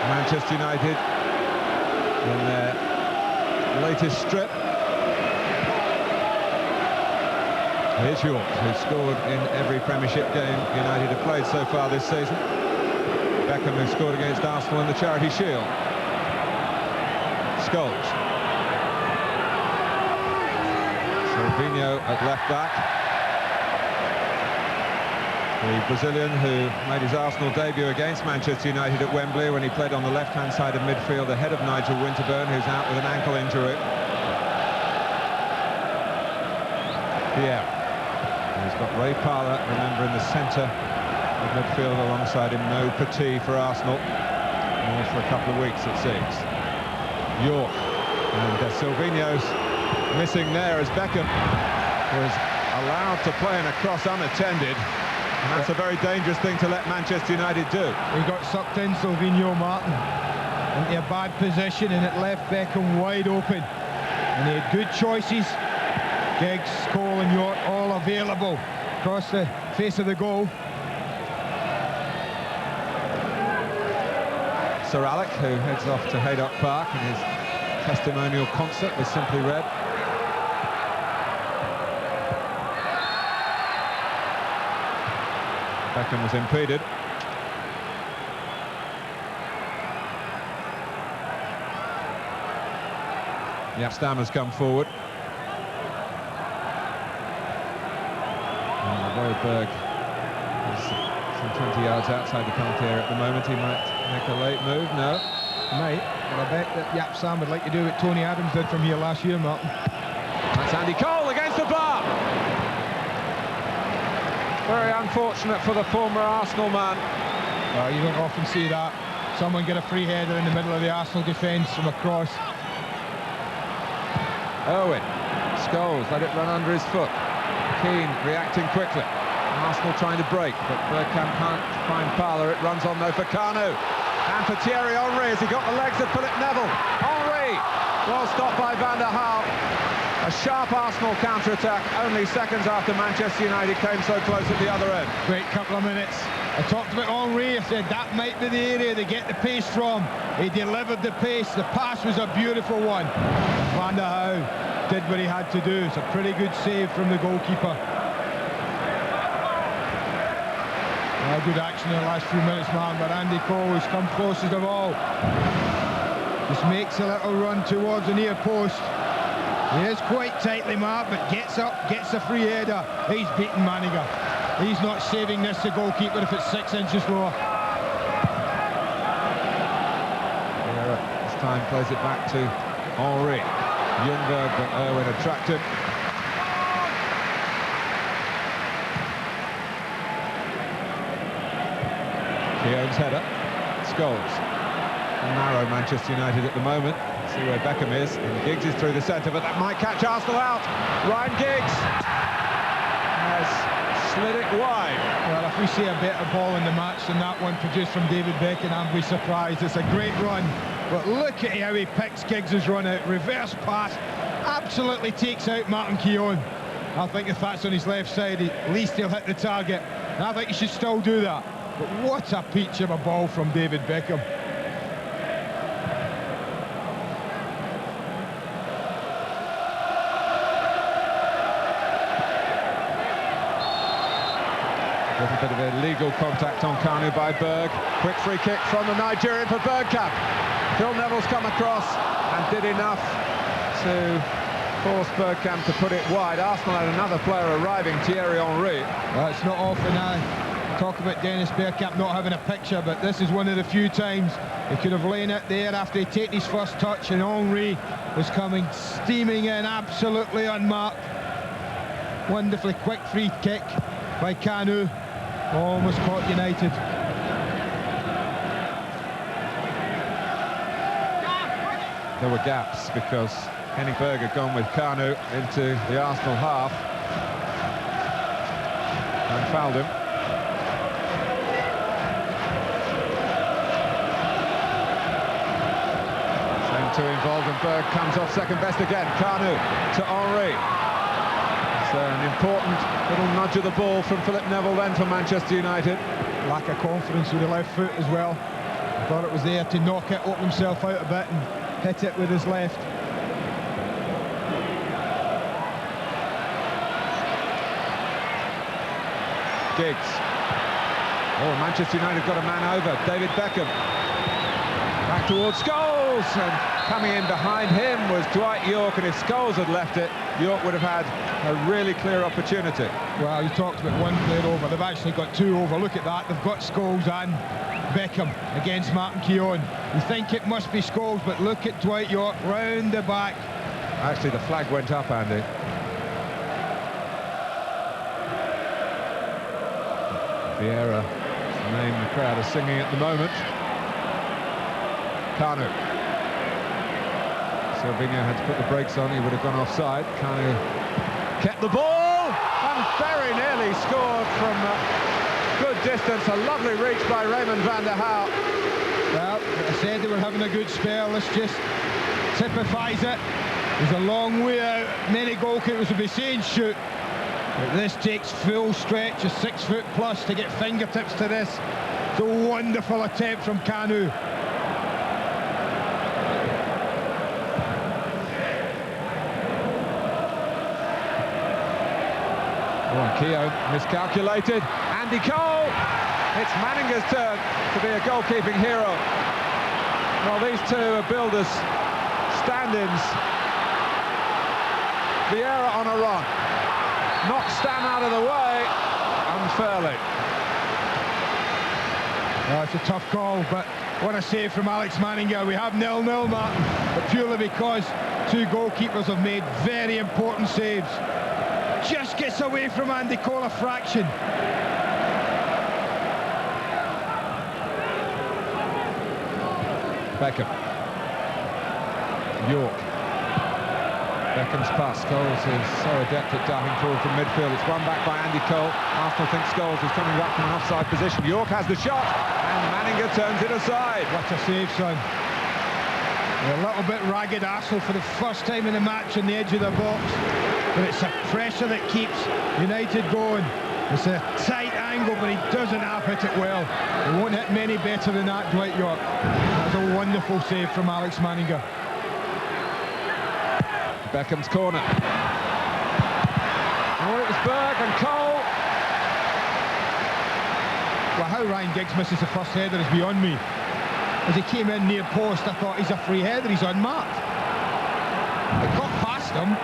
Manchester United in their latest strip. Here's York, who scored in every Premiership game United have played so far this season. Beckham, who scored against Arsenal in the Charity Shield. Scholes. Silvinho at left back. The Brazilian who made his Arsenal debut against Manchester United at Wembley when he played on the left-hand side of midfield ahead of Nigel Winterburn, who's out with an ankle injury. Pierre. He's got Ray Parlour, remember, in the centre of midfield alongside him. No Petit for Arsenal. For a couple of weeks, it seems. York. And Silvinho's missing there as Beckham was allowed to play in a cross unattended. And that's a very dangerous thing to let Manchester United do. He got sucked in, Silvinho, Martin, into a bad position, and it left Beckham wide open. And he had good choices. Giggs, Cole and York all available across the face of the goal. Sir Alec, who heads off to Haydock Park in his testimonial concert with Simply Red. Beckham was impeded. Yapstam has come forward. Berg is some 20 yards outside the penalty area at the moment. He might make a late move. No. Might. But I bet that Yapstam would like to do what Tony Adams did from here last year, Martin. That's Andy Cole against the bar. Very unfortunate for the former Arsenal man. Well, you don't often see that. Someone get a free header in the middle of the Arsenal defence from across. Owen. Scholes let it run under his foot. Keane reacting quickly. Arsenal trying to break, but Bergkamp can't find Parlour. It runs on though for Kanu. And for Thierry Henry as he got the legs of Philip Neville. Henry! Well stopped by Van der Haar. A sharp Arsenal counter-attack only seconds after Manchester United came so close at the other end. Great couple of minutes. I talked about Henry. I said that might be the area they get the pace from. He delivered the pace. The pass was a beautiful one. Van der Haar did what he had to do. It's a pretty good save from the goalkeeper. Good action in the last few minutes, man, but Andy Cole has come closest of all. Just makes a little run towards the near post. He is quite tightly marked, but gets up, gets a free header. He's beaten Maniga. He's not saving this, the goalkeeper, if it's 6 inches lower. This time plays it back to Henry. Ljungberg, but Irwin had tracked him. Keown's header. Scholes. Narrow Manchester United at the moment. See where Beckham is. And Giggs is through the centre, but that might catch Arsenal out. Ryan Giggs has slid it wide. Well, if we see a better ball in the match than that one produced from David Beckham, I'll be surprised. It's a great run. But look at how he picks Giggs' run out. Reverse pass. Absolutely takes out Martin Keown. I think if that's on his left side, at least he'll hit the target. And I think he should still do that. But what a peach of a ball from David Beckham. A little bit of illegal contact on Kanu by Berg. Quick free kick from the Nigerian for Bergkamp. Phil Neville's come across and did enough to force Bergkamp to put it wide. Arsenal had another player arriving, Thierry Henry. Well, it's not often I talk about Dennis Bergkamp not having a picture, but this is one of the few times he could have lain it there after he'd taken his first touch, and Henry was coming steaming in, absolutely unmarked. Wonderfully quick free kick by Kanu. Almost caught United. There were gaps because Henning Berg had gone with Kanu into the Arsenal half and fouled him. Same two involved, and Berg comes off second best again. Kanu to Henry. It's an important little nudge of the ball from Philip Neville then for Manchester United. Lack of confidence with the left foot as well. Thought it was there to knock it, open himself out a bit and hit it with his left. Giggs. Oh, Manchester United got a man over. David Beckham. Back towards Scholes, and coming in behind him was Dwight York, and if Scholes had left it, York would have had a really clear opportunity. Well, you talked about one player over. They've actually got two over. Look at that. They've got Scholes and Beckham against Martin Keane. You think it must be Scholes, but look at Dwight York round the back. Actually, the flag went up, Andy. Vieira, the name the crowd is singing at the moment. Kanu. Silvinho had to put the brakes on, he would have gone offside. Kanu kept the ball and very nearly scored from good distance. A lovely reach by Raymond van der Haar. Well, I said they were having a good spell. This just typifies it. There's a long way out. Many goalkeepers would be saying shoot. But this takes full stretch, a 6 foot plus, to get fingertips to this. It's a wonderful attempt from Kanu. Oh, Keane miscalculated. Andy Cole. It's Manninger's turn to be a goalkeeping hero. Well, these two are builders, stand-ins. Vieira on a run. Knocks Stam out of the way unfairly. Oh, it's a tough call, but what a save from Alex Manninger. We have 0-0, Martin, but purely because two goalkeepers have made very important saves. Just gets away from Andy Cole a fraction. Beckham. York. Beckham's pass. Scholes is so adept at darting forward from midfield. It's won back by Andy Cole. Arsenal think Scholes is coming back from an offside position. York has the shot, and Manninger turns it aside. What a save, son. A little bit ragged Arsenal for the first time in the match on the edge of the box, but it's a pressure that keeps United going. It's a tight angle, but he doesn't hit it well. He won't hit many better than that, Dwight York. That's a wonderful save from Alex Manninger. Beckham's corner. Oh, it was Berg and Cole. Well, how Ryan Giggs misses the first header is beyond me. As he came in near post, I thought he's a free header, he's unmarked. It got past him,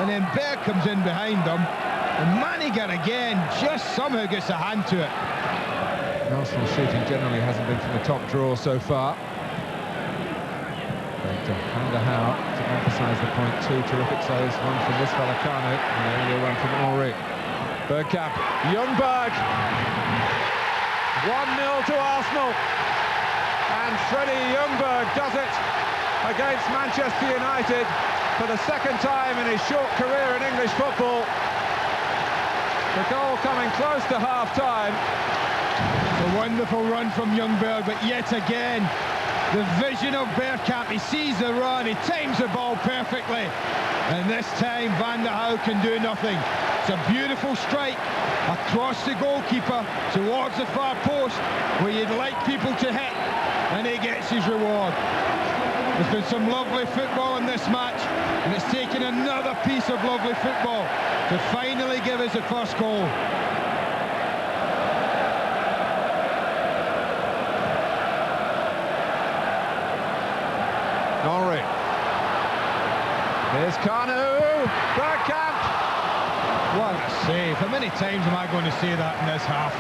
and then Berg comes in behind him, and Manninger again just somehow gets a hand to it. Arsenal shooting generally hasn't been from the top draw so far. Van der Haar to emphasise the point. Two terrific saves, one from this fella Kanu, and the earlier one from Henry. Bergkamp, Ljungberg. 1-0 to Arsenal. And Freddie Ljungberg does it against Manchester United for the second time in his short career in English football. The goal coming close to half-time. A wonderful run from Ljungberg, but yet again, the vision of Bergkamp. He sees the run, he times the ball perfectly, and this time Van der Haar can do nothing. It's a beautiful strike across the goalkeeper towards the far post where you'd like people to hit, and he gets his reward. There's been some lovely football in this match, and it's taken another piece of lovely football to finally give us the first goal. Henry. Here's Kanu. Bergkamp. What a save. How many times am I going to say that in this half?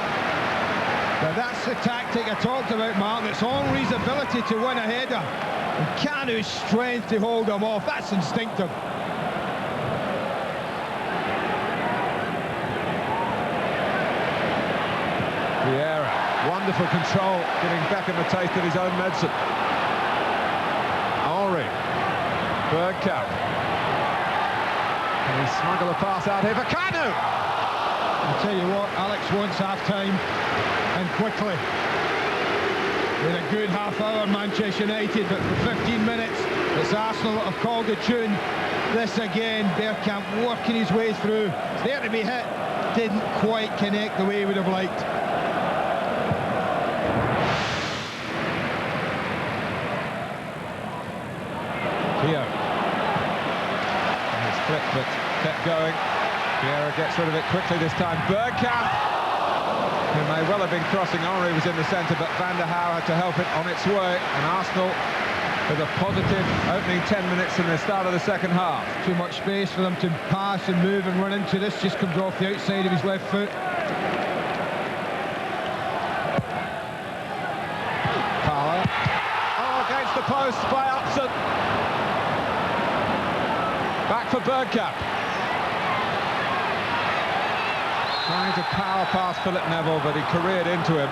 But that's the tactic I talked about, Martin. It's Henry's ability to win a header, and Kanu's strength to hold him off. That's instinctive. Vieira. Wonderful control, giving Beckham a taste of his own medicine. Henry. Bergkamp. Can he smuggle a pass out here for Kanu? I'll tell you what, Alex wants half-time, and quickly. We had a good half hour, Manchester United, but for 15 minutes, it's Arsenal that have called the tune. This again, Bergkamp working his way through. It's there to be hit. Didn't quite connect the way he would have liked. going. Vieira gets rid of it quickly this time. Bergkamp, who may well have been crossing. Henry was in the centre, but Van der Haar had to help it on its way. And Arsenal with a positive opening 10 minutes in the start of the second half. Too much space for them to pass and move and run into. This just comes off the outside of his left foot. Parler. Oh, against the post by Upson. Back for Bergkamp. Trying to power past Philip Neville, but he careered into him.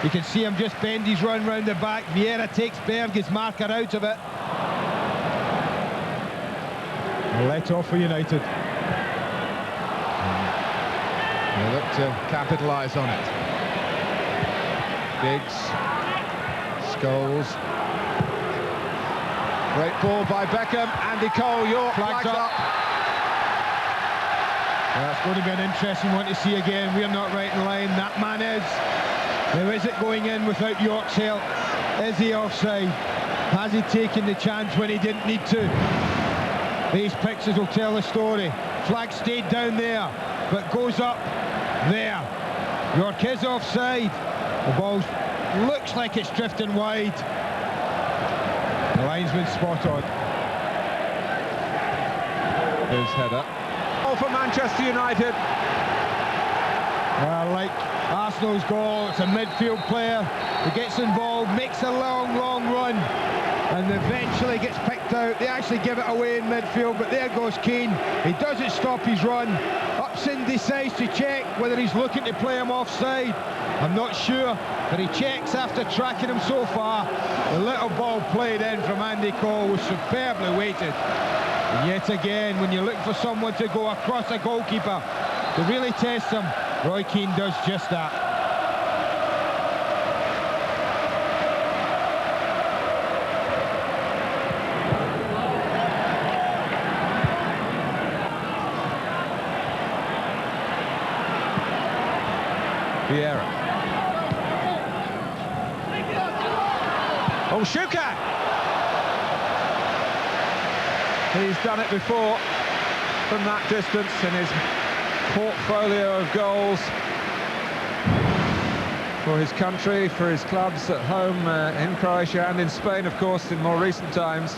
You can see him just bend his run round the back. Vieira takes Berg's marker out of it. Let off for United. They look to capitalise on it. Giggs. Scholes. Great ball by Beckham. Andy Cole, York flags up. That's going to be an interesting one to see again. We're not right in line. That man is. Now, is it going in without York's help? Is he offside? Has he taken the chance when he didn't need to? These pictures will tell the story. Flag stayed down there, but goes up there. York is offside. The ball looks like it's drifting wide. The linesman spot on. His header. Goal for Manchester United. Like Arsenal's goal, it's a midfield player who gets involved, makes a long run, and eventually gets picked out. They actually give it away in midfield, but there goes Keane. He doesn't stop his run. Upson decides to check whether he's looking to play him offside. I'm not sure, but he checks after tracking him so far. The little ball played in from Andy Cole was superbly weighted. And yet again, when you're looking for someone to go across a goalkeeper to really test him, Roy Keane does just that. Vieira. Oh, Shuka! He's done it before from that distance in his portfolio of goals for his country, for his clubs at home in Croatia and in Spain, of course, in more recent times.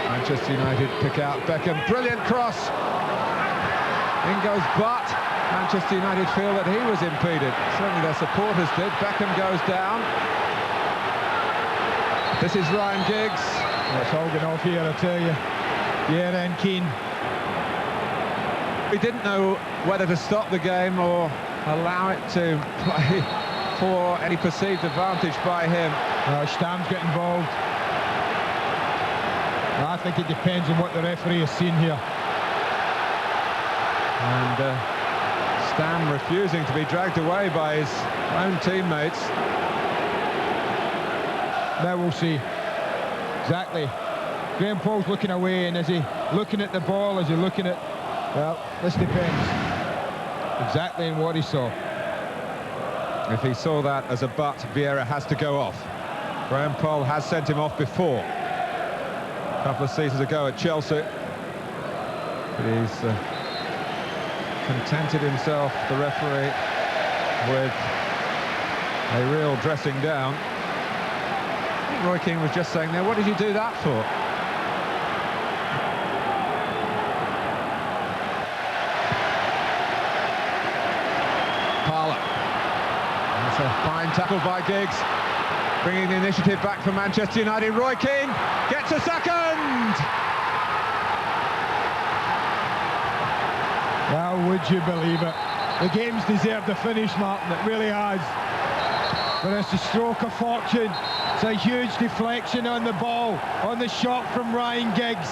Manchester United pick out Beckham. Brilliant cross. In goes Butt. Manchester United feel that he was impeded. Certainly their supporters did. Beckham goes down. This is Ryan Giggs. It's all going off here, I tell you. Vieira and Keane. We didn't know whether to stop the game or allow it to play for any perceived advantage by him. Stam's got involved. I think it depends on what the referee has seen here. And Stam refusing to be dragged away by his own teammates. Now we'll see. Exactly. Graham Paul's looking away, and is he looking at the ball? Is he looking at... Well, this depends. Exactly in what he saw. If he saw that as a butt, Vieira has to go off. Graham Paul has sent him off before. A couple of seasons ago at Chelsea. But he's contented himself, the referee, with a real dressing down. I think Roy Keane was just saying there, what did you do that for? Parler. That's a fine tackle by Giggs, bringing the initiative back for Manchester United. Roy Keane gets a second! Well, would you believe it? The game's deserved a finish, Martin, it really has. But it's a stroke of fortune. It's a huge deflection on the ball, on the shot from Ryan Giggs.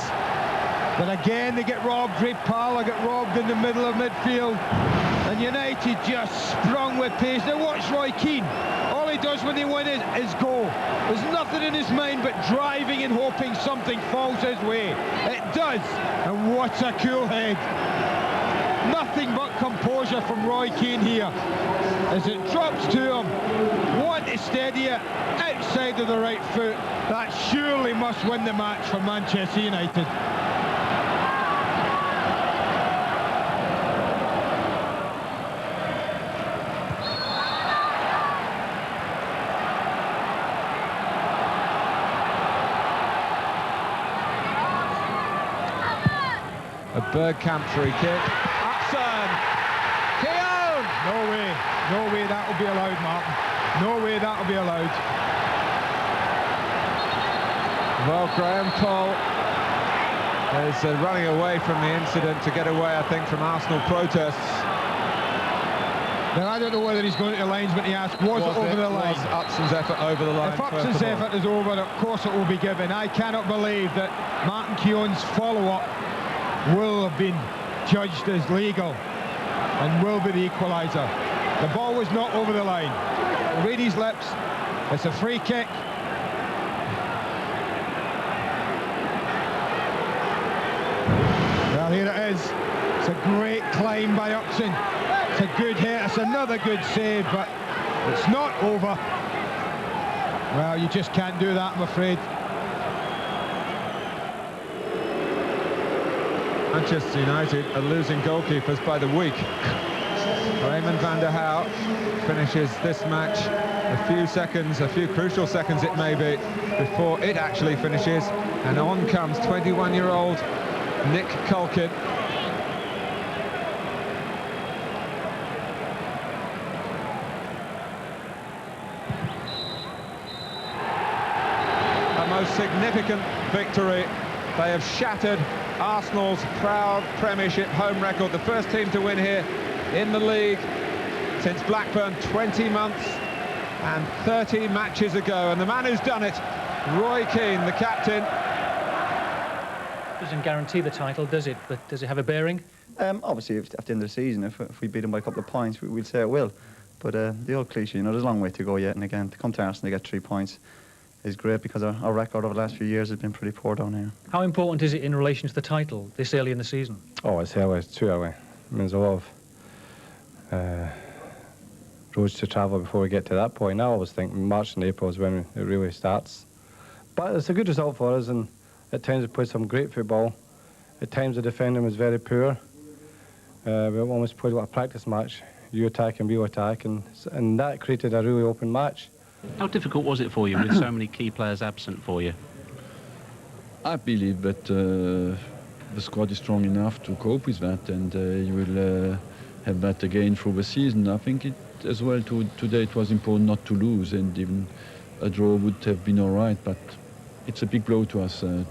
But again, they get robbed. Ray Parler got robbed in the middle of midfield. And United just sprung with pace. Now watch Roy Keane. All he does when they win is go. There's nothing in his mind but driving and hoping something falls his way. It does. And what a cool head. Nothing anything but composure from Roy Keane here as it drops to him. Want to steady it outside of the right foot. That surely must win the match for Manchester United. A Bergkamp free kick. Upson! Keane! No way that will be allowed, Martin. No way that will be allowed. Well, Graham Cole is running away from the incident to get away, I think, from Arsenal protests. Now, I don't know whether he's going to the linesman to ask, was it over the line? Was Upson's effort over the line? If Upson's effort is over, of course it will be given. I cannot believe that Martin Keown's follow-up will have been judged as legal and will be the equaliser. The ball was not over the line. Read his lips. It's a free kick. Well, here it is. It's a great climb by Upson. It's a good hit. It's another good save, but it's not over. Well, you just can't do that, I'm afraid. Manchester United are losing goalkeepers by the week. Raymond van der Houw finishes this match a few crucial seconds it may be, before it actually finishes, and on comes 21-year-old Nick Culkin. A most significant victory. They have shattered Arsenal's proud Premiership home record, the first team to win here in the league since Blackburn 20 months and 30 matches ago. And the man who's done it, Roy Keane, the captain. Doesn't guarantee the title, does it? But does it have a bearing? Obviously, at the end of the season, if we beat them by a couple of points, we'd say it will. But the old cliche, you know, there's a long way to go yet. And again, to come to Arsenal to get 3 points is great, because our record over the last few years has been pretty poor down here. How important is it in relation to the title this early in the season? Oh, it's early, it's too early. It means a lot of roads to travel before we get to that point. I always think March and April is when it really starts. But it's a good result for us, and at times we played some great football. At times the defending was very poor. We almost played like a practice match. You attack and we attack, and that created a really open match. How difficult was it for you with so many key players absent for you? I believe that the squad is strong enough to cope with that, and you will have that again through the season. I think as well today it was important not to lose, and even a draw would have been all right, but it's a big blow to us to